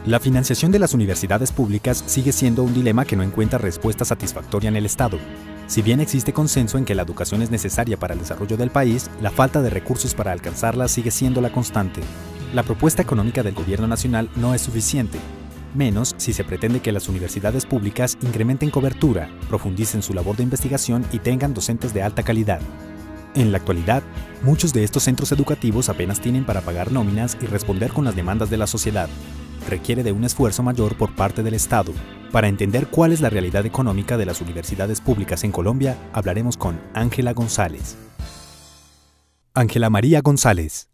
La financiación de las universidades públicas sigue siendo un dilema que no encuentra respuesta satisfactoria en el Estado. Si bien existe consenso en que la educación es necesaria para el desarrollo del país, la falta de recursos para alcanzarla sigue siendo la constante. La propuesta económica del Gobierno nacional no es suficiente, menos si se pretende que las universidades públicas incrementen cobertura, profundicen su labor de investigación y tengan docentes de alta calidad. En la actualidad, muchos de estos centros educativos apenas tienen para pagar nóminas y responder con las demandas de la sociedad. Requiere de un esfuerzo mayor por parte del Estado. Para entender cuál es la realidad económica de las universidades públicas en Colombia, hablaremos con Ángela González. Ángela María González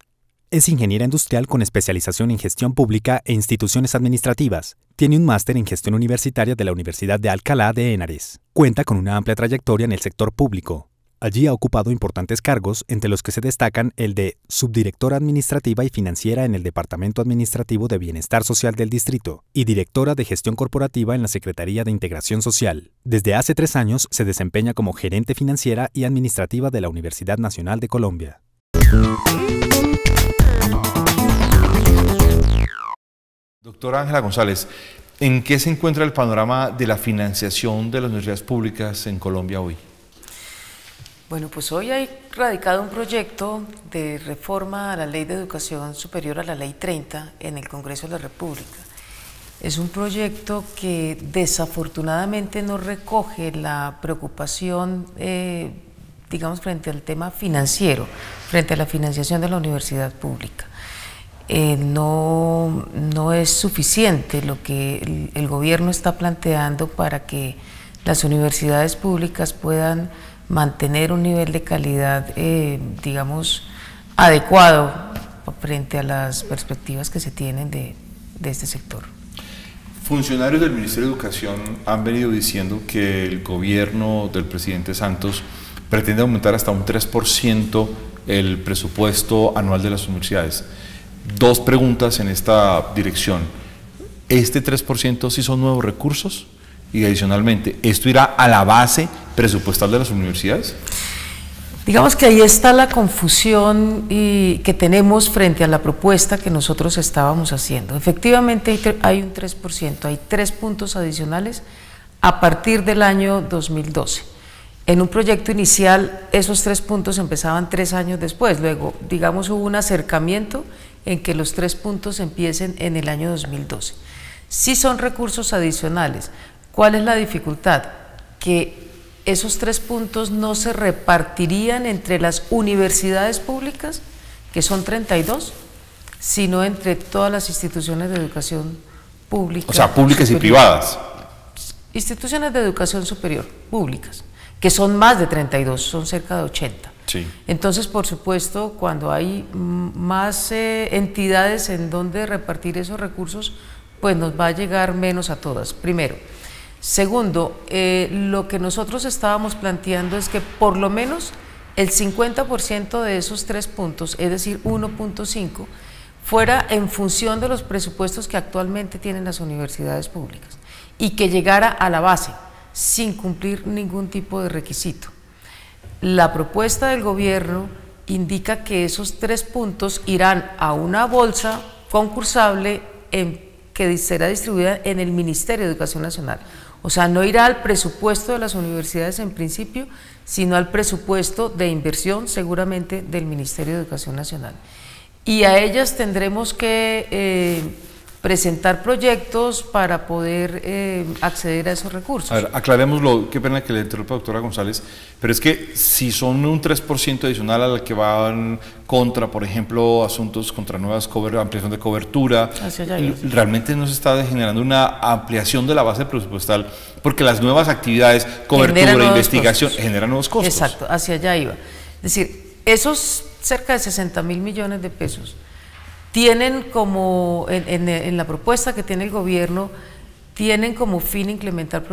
es ingeniera industrial con especialización en gestión pública e instituciones administrativas. Tiene un máster en gestión universitaria de la Universidad de Alcalá de Henares. Cuenta con una amplia trayectoria en el sector público. Allí ha ocupado importantes cargos, entre los que se destacan el de subdirectora administrativa y financiera en el Departamento Administrativo de Bienestar Social del Distrito y directora de gestión corporativa en la Secretaría de Integración Social. Desde hace 3 años se desempeña como gerente financiera y administrativa de la Universidad Nacional de Colombia. Doctora Ángela González, ¿en qué se encuentra el panorama de la financiación de las universidades públicas en Colombia hoy? Bueno, pues hoy hay radicado un proyecto de reforma a la Ley de Educación Superior, a la Ley 30, en el Congreso de la República. Es un proyecto que desafortunadamente no recoge la preocupación, digamos, frente al tema financiero, frente a la financiación de la universidad pública. No es suficiente lo que el gobierno está planteando para que las universidades públicas puedan mantener un nivel de calidad, digamos, adecuado frente a las perspectivas que se tienen de este sector. Funcionarios del Ministerio de Educación han venido diciendo que el gobierno del presidente Santos pretende aumentar hasta un 3% el presupuesto anual de las universidades. 2 preguntas en esta dirección. ¿Este 3% sí son nuevos recursos? Y adicionalmente, ¿esto irá a la base presupuestal de las universidades? Digamos que ahí está la confusión que tenemos frente a la propuesta que nosotros estábamos haciendo. Efectivamente hay un 3%, hay 3 puntos adicionales a partir del año 2012. En un proyecto inicial esos 3 puntos empezaban 3 años después, luego digamos hubo un acercamiento en que los 3 puntos empiecen en el año 2012. Sí son recursos adicionales. ¿Cuál es la dificultad? Que esos 3 puntos no se repartirían entre las universidades públicas, que son 32, sino entre todas las instituciones de educación pública. O sea, públicas superior, y privadas. Instituciones de educación superior, públicas, que son más de 32, son cerca de 80. Sí. Entonces, por supuesto, cuando hay más entidades en donde repartir esos recursos, pues nos va a llegar menos a todas, primero. Segundo, lo que nosotros estábamos planteando es que por lo menos el 50% de esos 3 puntos, es decir, 1.5, fuera en función de los presupuestos que actualmente tienen las universidades públicas y que llegara a la base sin cumplir ningún tipo de requisito. La propuesta del gobierno indica que esos 3 puntos irán a una bolsa concursable que será distribuida en el Ministerio de Educación Nacional. O sea, no irá al presupuesto de las universidades en principio, sino al presupuesto de inversión seguramente del Ministerio de Educación Nacional. Y a ellas tendremos que presentar proyectos para poder acceder a esos recursos. A ver, aclarémoslo, qué pena que le interrumpa, doctora González, pero es que si son un 3% adicional al que van contra, por ejemplo, asuntos contra nuevas ampliación de cobertura, realmente no se está generando una ampliación de la base presupuestal, porque las nuevas actividades, cobertura, investigación, generan nuevos costos. Exacto, hacia allá iba. Es decir, esos cerca de 60.000 millones de pesos tienen como, en la propuesta que tiene el gobierno, tienen como fin implementar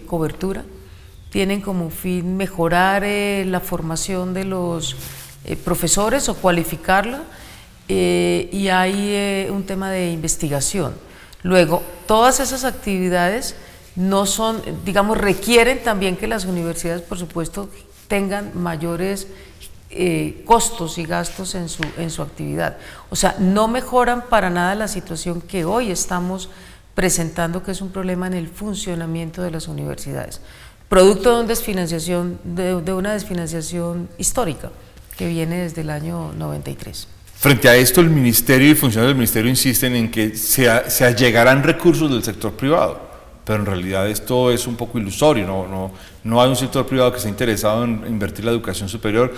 cobertura, tienen como fin mejorar la formación de los profesores o cualificarla, y hay un tema de investigación. Luego, todas esas actividades no son, digamos, requieren también que las universidades, por supuesto, tengan mayores costos y gastos en su actividad. O sea, no mejoran para nada la situación que hoy estamos presentando, que es un problema en el funcionamiento de las universidades, producto de una desfinanciación histórica que viene desde el año 93. Frente a esto, el Ministerio y funcionarios del Ministerio insisten en que se allegarán recursos del sector privado, pero en realidad esto es un poco ilusorio, no hay un sector privado que esté interesado en invertir la educación superior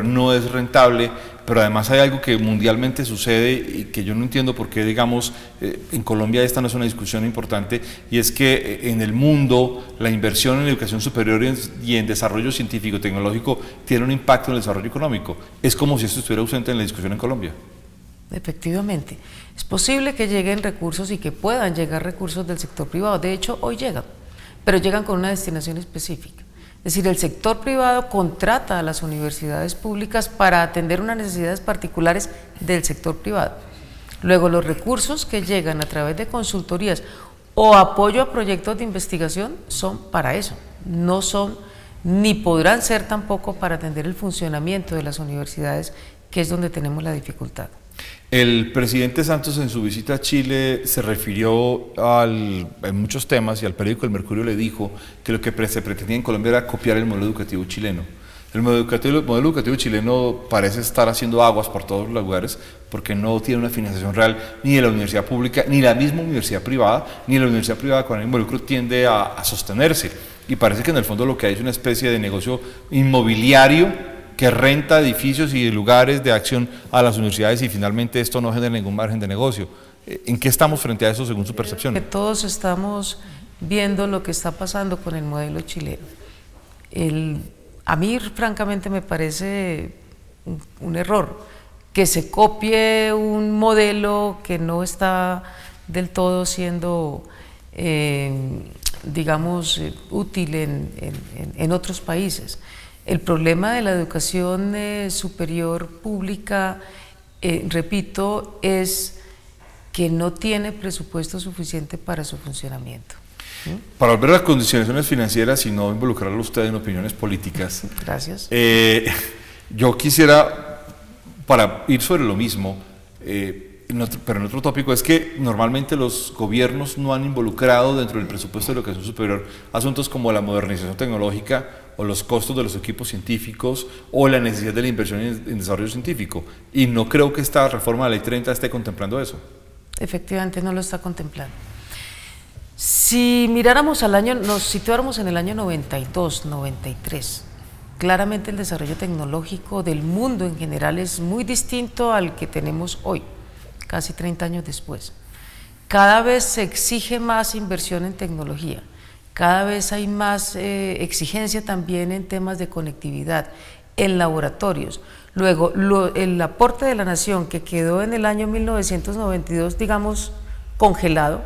no es rentable, pero además hay algo que mundialmente sucede y que yo no entiendo por qué, digamos, en Colombia esta no es una discusión importante, y es que en el mundo la inversión en educación superior y en desarrollo científico-tecnológico tiene un impacto en el desarrollo económico. Es como si esto estuviera ausente en la discusión en Colombia. Efectivamente, es posible que lleguen recursos y que puedan llegar recursos del sector privado, de hecho hoy llegan, pero llegan con una destinación específica. Es decir, el sector privado contrata a las universidades públicas para atender unas necesidades particulares del sector privado. Luego los recursos que llegan a través de consultorías o apoyo a proyectos de investigación son para eso, no son ni podrán ser tampoco para atender el funcionamiento de las universidades, que es donde tenemos la dificultad. El presidente Santos en su visita a Chile se refirió en muchos temas y al periódico El Mercurio le dijo que lo que se pretendía en Colombia era copiar el modelo educativo chileno. El modelo educativo chileno parece estar haciendo aguas por todos los lugares porque no tiene una financiación real ni de la universidad pública, ni la misma universidad privada, ni la universidad privada con el involucro tiende a sostenerse. Y parece que en el fondo lo que hay es una especie de negocio inmobiliario que renta edificios y lugares de acción a las universidades y finalmente esto no genera ningún margen de negocio. ¿En qué estamos frente a eso según su percepción? Que todos estamos viendo lo que está pasando con el modelo chileno. A mí francamente me parece un error que se copie un modelo que no está del todo siendo, digamos, útil en otros países. El problema de la educación superior pública, repito, es que no tiene presupuesto suficiente para su funcionamiento. Para volver a las condiciones financieras y no involucrarlo a usted en opiniones políticas. Gracias. Yo quisiera, para ir sobre lo mismo, pero en otro tópico, es que normalmente los gobiernos no han involucrado dentro del presupuesto de educación superior asuntos como la modernización tecnológica o los costos de los equipos científicos o la necesidad de la inversión en desarrollo científico, y no creo que esta reforma de la Ley 30 esté contemplando eso. Efectivamente no lo está contemplando. Si miráramos nos situáramos en el año 92, 93, claramente el desarrollo tecnológico del mundo en general es muy distinto al que tenemos hoy, casi 30 años después. Cada vez se exige más inversión en tecnología, cada vez hay más exigencia también en temas de conectividad, en laboratorios. Luego, el aporte de la nación que quedó en el año 1992, digamos, congelado,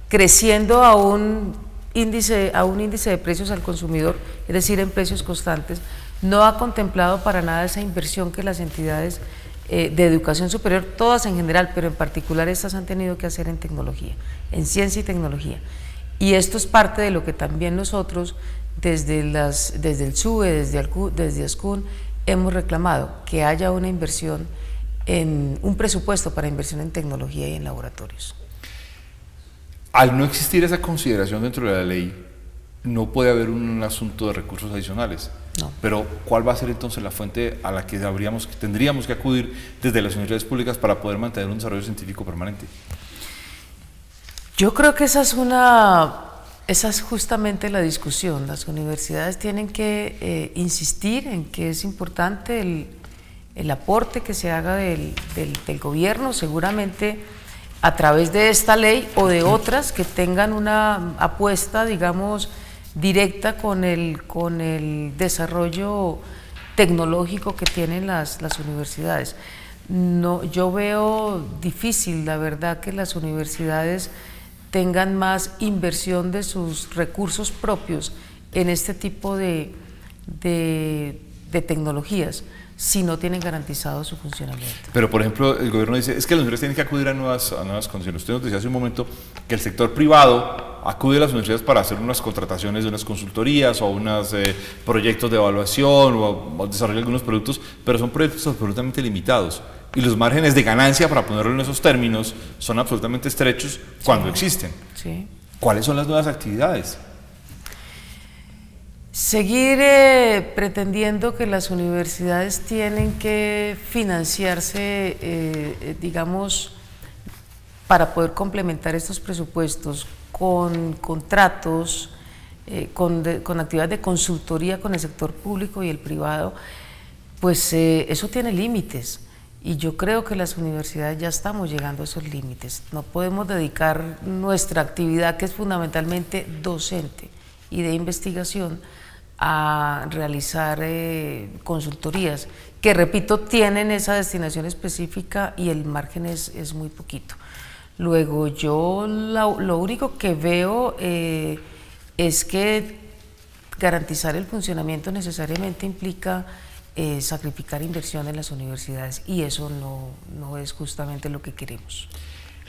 creciendo a un índice de precios al consumidor, es decir, en precios constantes, no ha contemplado para nada esa inversión que las entidades de educación superior, todas en general, pero en particular estas han tenido que hacer en tecnología, en ciencia y tecnología. Y esto es parte de lo que también nosotros, desde el SUBE, desde ASCUN, hemos reclamado, que haya una inversión, un presupuesto para inversión en tecnología y en laboratorios. Al no existir esa consideración dentro de la ley, no puede haber un asunto de recursos adicionales. No. Pero ¿cuál va a ser entonces la fuente a la que tendríamos que acudir desde las universidades públicas para poder mantener un desarrollo científico permanente? Yo creo que esa es justamente la discusión. Las universidades tienen que insistir en que es importante el aporte que se haga del gobierno, seguramente a través de esta ley o de otras que tengan una apuesta, digamos, directa con el desarrollo tecnológico que tienen las universidades. No, yo veo difícil, la verdad, que las universidades tengan más inversión de sus recursos propios en este tipo de tecnologías si no tienen garantizado su funcionamiento. Pero, por ejemplo, el gobierno dice, es que las universidades tienen que acudir a nuevas condiciones. Usted nos decía hace un momento que el sector privado acude a las universidades para hacer unas contrataciones de unas consultorías o unos proyectos de evaluación o desarrollar algunos productos, pero son proyectos absolutamente limitados. Y los márgenes de ganancia, para ponerlo en esos términos, son absolutamente estrechos cuando existen. Sí. ¿Cuáles son las nuevas actividades? Seguir pretendiendo que las universidades tienen que financiarse, digamos, para poder complementar estos presupuestos con contratos, con actividades de consultoría con el sector público y el privado, pues eso tiene límites. Y yo creo que las universidades ya estamos llegando a esos límites. No podemos dedicar nuestra actividad, que es fundamentalmente docente y de investigación, a realizar consultorías, que repito, tienen esa destinación específica y el margen es muy poquito. Luego yo lo único que veo es que garantizar el funcionamiento necesariamente implica sacrificar inversión en las universidades, y eso no es justamente lo que queremos.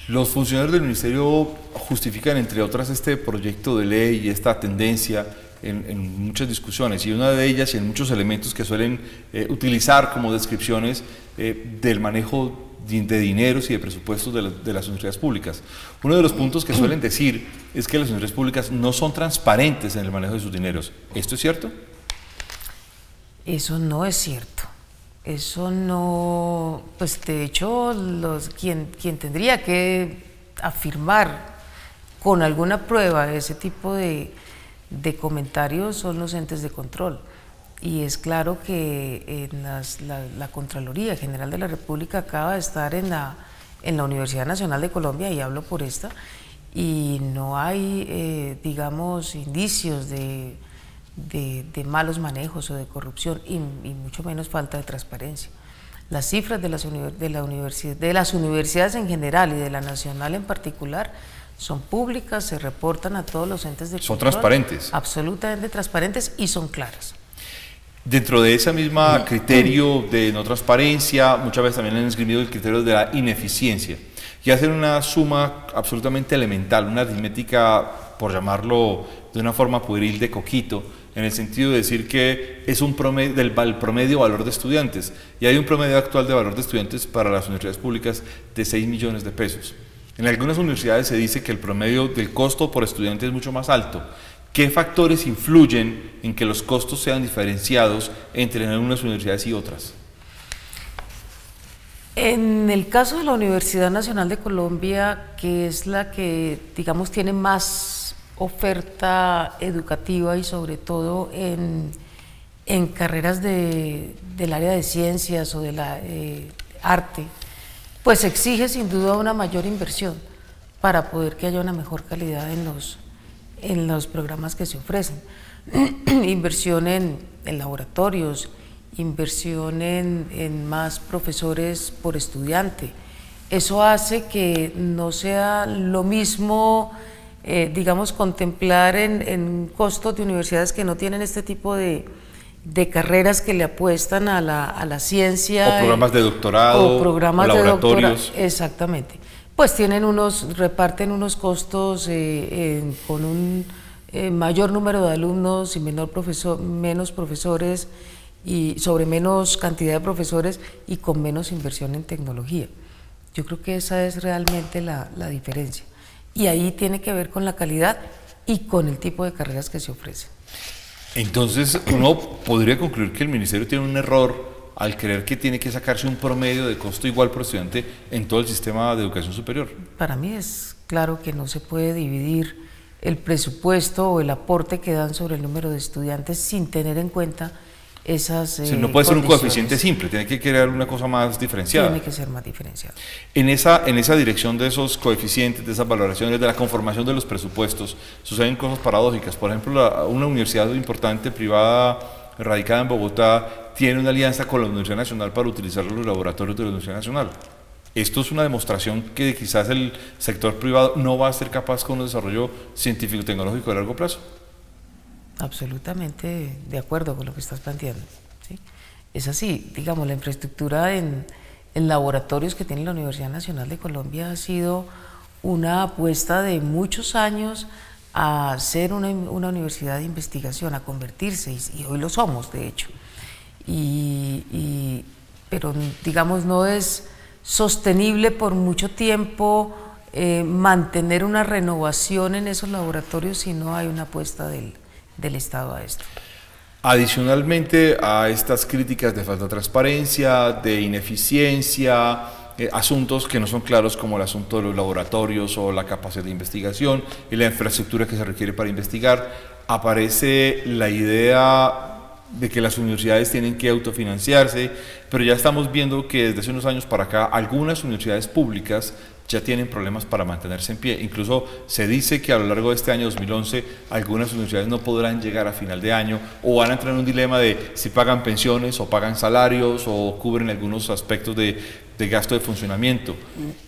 Los funcionarios del Ministerio justifican, entre otras, este proyecto de ley y esta tendencia en muchas discusiones, y una de ellas, y en muchos elementos que suelen utilizar como descripciones del manejo de dineros y de presupuestos de las universidades públicas. Uno de los puntos que suelen decir es que las universidades públicas no son transparentes en el manejo de sus dineros. ¿Esto es cierto? Eso no es cierto. Eso no, pues de hecho quien tendría que afirmar con alguna prueba ese tipo de comentarios son los entes de control. Y es claro que la Contraloría General de la República acaba de estar en la Universidad Nacional de Colombia, y hablo por esta, y no hay, digamos, indicios de malos manejos o de corrupción, y mucho menos falta de transparencia. Las cifras de las universidades en general y de la nacional en particular son públicas, se reportan a todos los entes de control. ¿Son transparentes? Absolutamente transparentes, y son claras. Dentro de ese mismo criterio de no transparencia, muchas veces también han esgrimido el criterio de la ineficiencia, y hacen una suma absolutamente elemental, una aritmética, por llamarlo de una forma pueril, de coquito, en el sentido de decir que es un promedio del promedio valor de estudiantes, y hay un promedio actual de valor de estudiantes para las universidades públicas de 6 millones de pesos. En algunas universidades se dice que el promedio del costo por estudiante es mucho más alto. ¿Qué factores influyen en que los costos sean diferenciados entre algunas universidades y otras? En el caso de la Universidad Nacional de Colombia, que es la que, digamos, tiene más oferta educativa, y sobre todo en carreras del área de ciencias o de la arte, pues exige sin duda una mayor inversión para poder que haya una mejor calidad en los programas que se ofrecen. Inversión en laboratorios, inversión en más profesores por estudiante. Eso hace que no sea lo mismo, digamos, contemplar en costos de universidades que no tienen este tipo de carreras que le apuestan a la ciencia. O programas de doctorado, o programas o laboratorios. De doctorado, exactamente. Pues reparten unos costos con un mayor número de alumnos y menos profesores, y sobre menos cantidad de profesores, y con menos inversión en tecnología. Yo creo que esa es realmente la diferencia, y ahí tiene que ver con la calidad y con el tipo de carreras que se ofrecen. Entonces uno podría concluir que el Ministerio tiene un error al creer que tiene que sacarse un promedio de costo igual por estudiante en todo el sistema de educación superior. Para mí es claro que no se puede dividir el presupuesto o el aporte que dan sobre el número de estudiantes sin tener en cuenta esas no puede ser un coeficiente simple, tiene que crear una cosa más diferenciada. Tiene que ser más diferenciado. En esa dirección de esos coeficientes, de esas valoraciones, de la conformación de los presupuestos, suceden cosas paradójicas. Por ejemplo, una universidad importante privada radicada en Bogotá tiene una alianza con la Universidad Nacional para utilizar los laboratorios de la Universidad Nacional. Esto es una demostración que quizás el sector privado no va a ser capaz con un desarrollo científico-tecnológico de largo plazo. Absolutamente de acuerdo con lo que estás planteando, ¿sí? Es así, digamos, la infraestructura en laboratorios que tiene la Universidad Nacional de Colombia ha sido una apuesta de muchos años a ser una universidad de investigación, a convertirse, y hoy lo somos de hecho, pero digamos no es sostenible por mucho tiempo mantener una renovación en esos laboratorios si no hay una apuesta del Estado a esto. Adicionalmente a estas críticas de falta de transparencia, de ineficiencia, asuntos que no son claros como el asunto de los laboratorios o la capacidad de investigación y la infraestructura que se requiere para investigar, aparece la idea de que las universidades tienen que autofinanciarse, pero ya estamos viendo que desde hace unos años para acá algunas universidades públicas ya tienen problemas para mantenerse en pie. Incluso se dice que a lo largo de este año 2011 algunas universidades no podrán llegar a final de año o van a entrar en un dilema de si pagan pensiones o pagan salarios o cubren algunos aspectos de gasto de funcionamiento.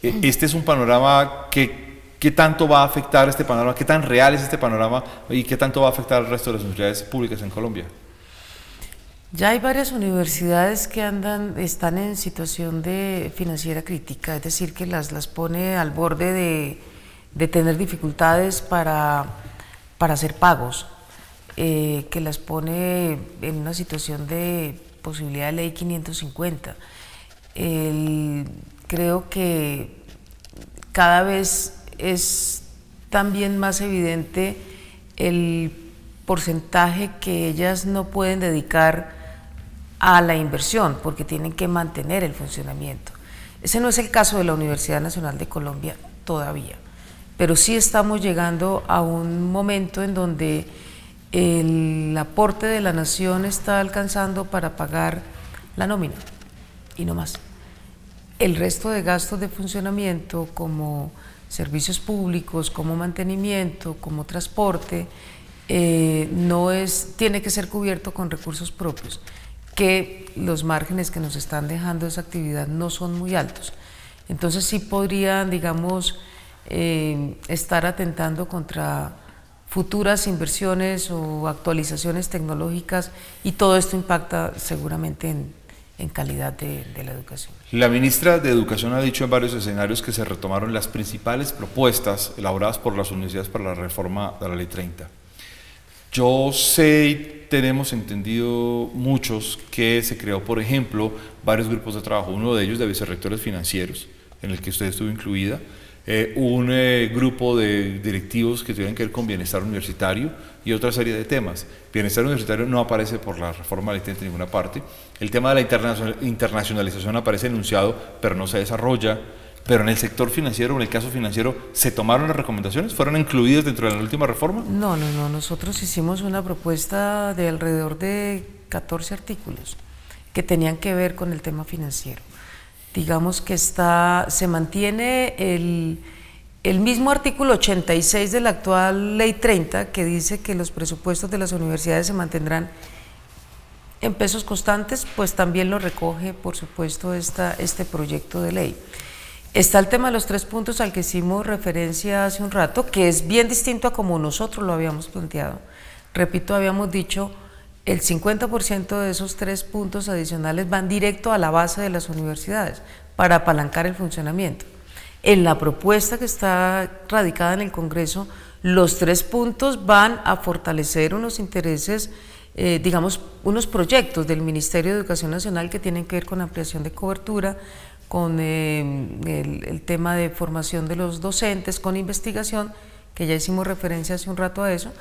Este es un panorama que ¿qué tanto va a afectar este panorama? ¿Qué tan real es este panorama? ¿Y qué tanto va a afectar al resto de las universidades públicas en Colombia? Ya hay varias universidades que están en situación de financiera crítica, es decir, que las pone al borde de tener dificultades para hacer pagos, que las pone en una situación de posibilidad de ley 550. Creo que cada vez es también más evidente el porcentaje que ellas no pueden dedicar a la inversión porque tienen que mantener el funcionamiento. Ese no es el caso de la Universidad Nacional de Colombia todavía, pero sí estamos llegando a un momento en donde el aporte de la nación está alcanzando para pagar la nómina y no más. El resto de gastos de funcionamiento como servicios públicos, como mantenimiento, como transporte, tiene que ser cubierto con recursos propios, que los márgenes que nos están dejando esa actividad no son muy altos. Entonces sí podrían, digamos, estar atentando contra futuras inversiones o actualizaciones tecnológicas y todo esto impacta seguramente en calidad de la educación. La ministra de Educación ha dicho en varios escenarios que se retomaron las principales propuestas elaboradas por las universidades para la reforma de la Ley 30. Yo sé, tenemos entendido muchos que se creó, por ejemplo, varios grupos de trabajo, uno de ellos de vicerrectores financieros, en el que usted estuvo incluida, un grupo de directivos que tuvieran que ver con bienestar universitario y otra serie de temas. Bienestar universitario no aparece por la reforma de la Ley 30 en ninguna parte, el tema de la internacionalización aparece enunciado, pero no se desarrolla. Pero en el sector financiero, en el caso financiero, ¿se tomaron las recomendaciones? ¿Fueron incluidas dentro de la última reforma? No, nosotros hicimos una propuesta de alrededor de 14 artículos que tenían que ver con el tema financiero. Digamos que se mantiene el mismo artículo 86 de la actual Ley 30 que dice que los presupuestos de las universidades se mantendrán en pesos constantes, pues también lo recoge, por supuesto, este proyecto de ley. Está el tema de los 3 puntos al que hicimos referencia hace un rato, que es bien distinto a como nosotros lo habíamos planteado. Repito, habíamos dicho, el 50% de esos 3 puntos adicionales van directo a la base de las universidades para apalancar el funcionamiento. En la propuesta que está radicada en el Congreso, los 3 puntos van a fortalecer unos intereses, digamos, unos proyectos del Ministerio de Educación Nacional que tienen que ver con ampliación de cobertura, con el tema de formación de los docentes, con investigación, que ya hicimos referencia hace un rato a eso.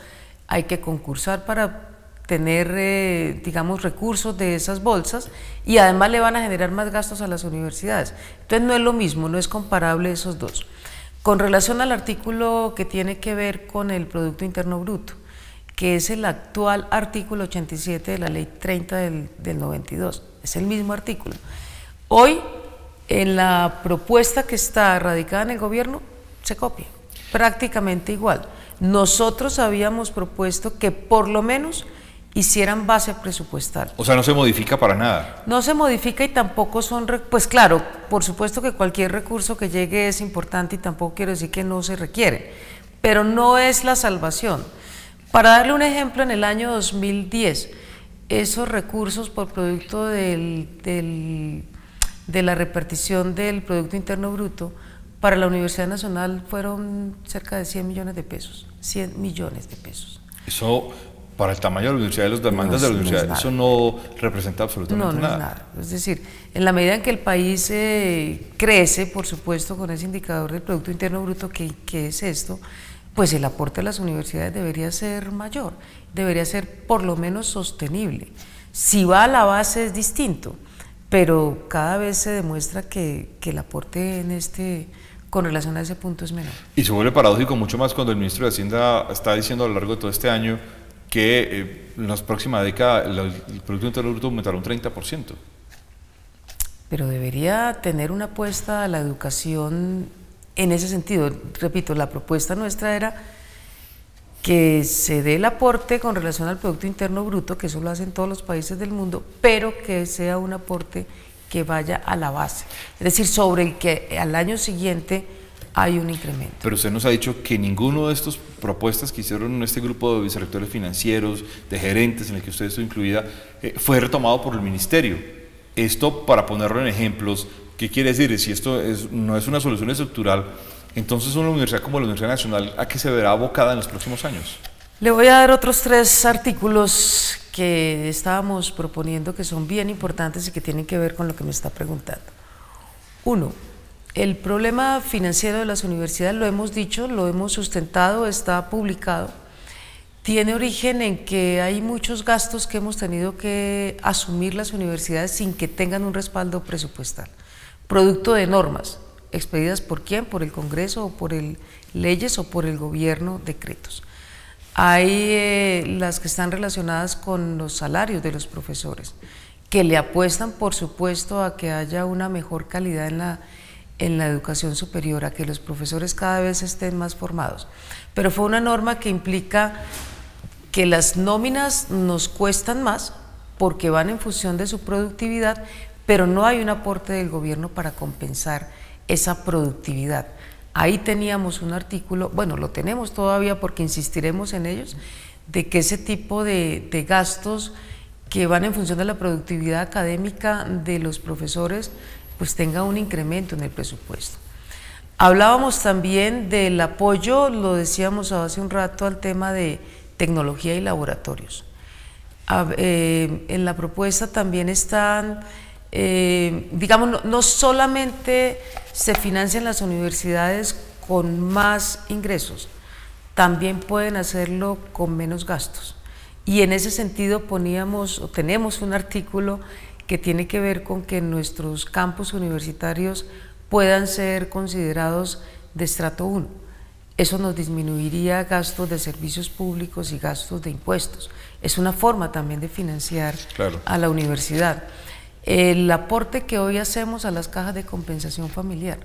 Hay que concursar para tener, digamos, recursos de esas bolsas y además le van a generar más gastos a las universidades. Entonces no es lo mismo, no es comparable esos dos. Con relación al artículo que tiene que ver con el Producto Interno Bruto, que es el actual artículo 87 de la Ley 30 del 92, es el mismo artículo. Hoy, en la propuesta que está radicada en el gobierno, se copia, prácticamente igual. Nosotros habíamos propuesto que por lo menos hicieran base presupuestal. O sea, no se modifica para nada. No se modifica y tampoco son, pues claro, por supuesto que cualquier recurso que llegue es importante y tampoco quiero decir que no se requiere, pero no es la salvación. Para darle un ejemplo, en el año 2010, esos recursos por producto de la repartición del Producto Interno Bruto para la Universidad Nacional fueron cerca de 100 millones de pesos. 100 millones de pesos. Eso, para el tamaño de la universidad y las demandas de la universidad, eso no representa absolutamente nada. No es nada. Es decir, en la medida en que el país crece, por supuesto, con ese indicador del Producto Interno Bruto, que es esto, pues el aporte a las universidades debería ser mayor, debería ser por lo menos sostenible. Si va a la base es distinto, pero cada vez se demuestra que el aporte con relación a ese punto es menor. Y se vuelve paradójico mucho más cuando el ministro de Hacienda está diciendo a lo largo de todo este año que en la próxima década el Producto Interno Bruto aumentará un 30%. Pero debería tener una apuesta a la educación en ese sentido. Repito, la propuesta nuestra era que se dé el aporte con relación al Producto Interno Bruto, que eso lo hacen todos los países del mundo, pero que sea un aporte que vaya a la base, es decir, sobre el que al año siguiente hay un incremento. Pero usted nos ha dicho que ninguno de estas propuestas que hicieron este grupo de vicerrectores financieros, de gerentes en el que usted estuvo incluida, fue retomado por el ministerio. Esto, para ponerlo en ejemplos, ¿qué quiere decir? Si esto no es una solución estructural, entonces una universidad como la Universidad Nacional, ¿a qué se verá abocada en los próximos años? Le voy a dar otros 3 artículos que estábamos proponiendo que son bien importantes y que tienen que ver con lo que me está preguntando. 1. El problema financiero de las universidades, lo hemos dicho, lo hemos sustentado, está publicado, tiene origen en que hay muchos gastos que hemos tenido que asumir las universidades sin que tengan un respaldo presupuestal, producto de normas expedidas por quién, por el Congreso o por leyes o por el gobierno, decretos. Hay las que están relacionadas con los salarios de los profesores, que le apuestan por supuesto a que haya una mejor calidad en la educación superior, a que los profesores cada vez estén más formados. Pero fue una norma que implica que las nóminas nos cuestan más porque van en función de su productividad, pero no hay un aporte del gobierno para compensar esa productividad. Ahí teníamos un artículo, bueno, lo tenemos todavía porque insistiremos en ellos, de que ese tipo de gastos que van en función de la productividad académica de los profesores, pues tenga un incremento en el presupuesto. Hablábamos también del apoyo, lo decíamos hace un rato, al tema de tecnología y laboratorios. En la propuesta también están, digamos, no solamente se financian las universidades con más ingresos, también pueden hacerlo con menos gastos. Y en ese sentido tenemos un artículo que tiene que ver con que nuestros campus universitarios puedan ser considerados de estrato 1. Eso nos disminuiría gastos de servicios públicos y gastos de impuestos. Es una forma también de financiar a la universidad. El aporte que hoy hacemos a las cajas de compensación familiar,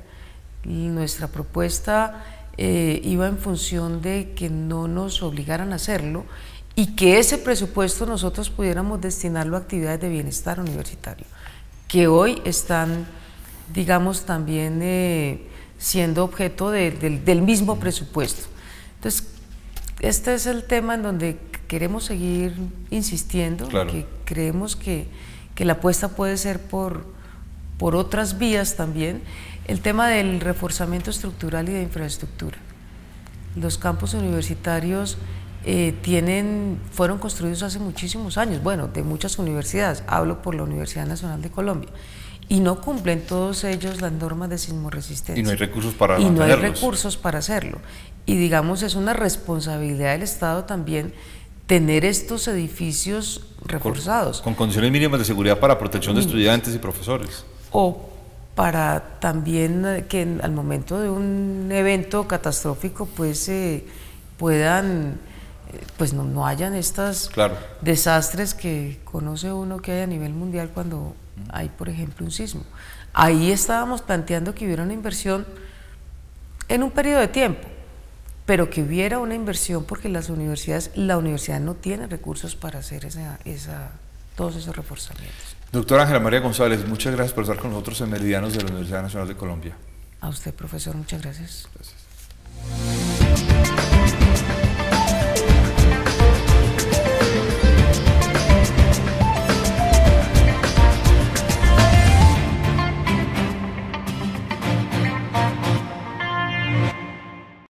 nuestra propuesta iba en función de que no nos obligaran a hacerlo y que ese presupuesto nosotros pudiéramos destinarlo a actividades de bienestar universitario, que hoy están, digamos, también siendo objeto del mismo presupuesto. Entonces, este es el tema en donde queremos seguir insistiendo, que creemos que la apuesta puede ser por otras vías también. El tema del reforzamiento estructural y de infraestructura. Los campus universitarios fueron construidos hace muchísimos años, bueno, de muchas universidades, hablo por la Universidad Nacional de Colombia, y no cumplen todos ellos las normas de sismoresistencia. Y no hay recursos para mantenerlos. Y no hay recursos para hacerlo. Y digamos, es una responsabilidad del Estado también tener estos edificios reforzados. Con condiciones mínimas de seguridad para protección de estudiantes y profesores. O para también que al momento de un evento catastrófico pues puedan, pues no hayan estos desastres que conoce uno que hay a nivel mundial cuando hay, por ejemplo, un sismo. Ahí estábamos planteando que hubiera una inversión en un periodo de tiempo, pero que hubiera una inversión porque la universidad no tiene recursos para hacer todos esos reforzamientos. Doctora Ángela María González, muchas gracias por estar con nosotros en Meridianos de la Universidad Nacional de Colombia. A usted, profesor, muchas gracias. Gracias.